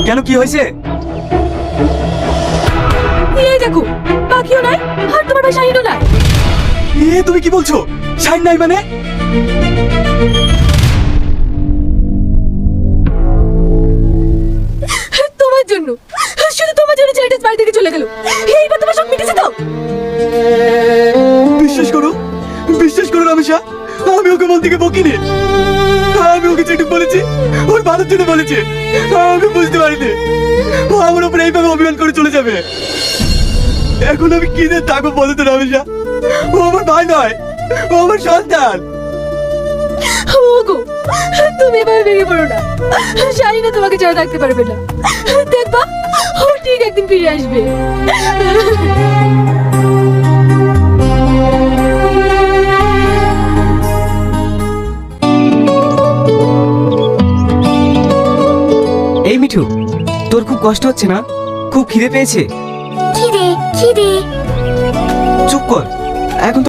কেন, কি হয়েছে? এই দেখো, পাখিও নাই আর তোমার ভাই শাহিনও নাই। তুমি কি বলছো? শাইন নাই মানে? তোমার জন্য, শুধু তোমার জন্য ছেলেটা বাড়ি থেকে চলে গেল। এইবার তোমার সব মিটেছে তো? বিশ্বাস করো, বিশ্বাস করো রামেশা, আমি ওকে মন থেকে বকিনি। আমি ওকে যেটুকু বলেছি ওর ভালোর জন্য বলেছি। আমি বুঝতে পারিনি ও আমার উপরে এইভাবে অভিমান করে চলে যাবে। এখন আমি কি দিয়ে থাকবো বলো তো রামেশা? ও আমার ভাই নয়, ও আমার সন্তান। ওগো, তুমি এভাবে ভেঙে পড়ো না। শাহিনা তোমাকে ছাড়া থাকতে পারবে না। দেখবা, ও ঠিক একদিন ফিরে আসবে। এই মিঠু, তোর খুব কষ্ট হচ্ছে না? খুব খিদে পেয়েছে? খিদে খিদে চুপ কর, এখন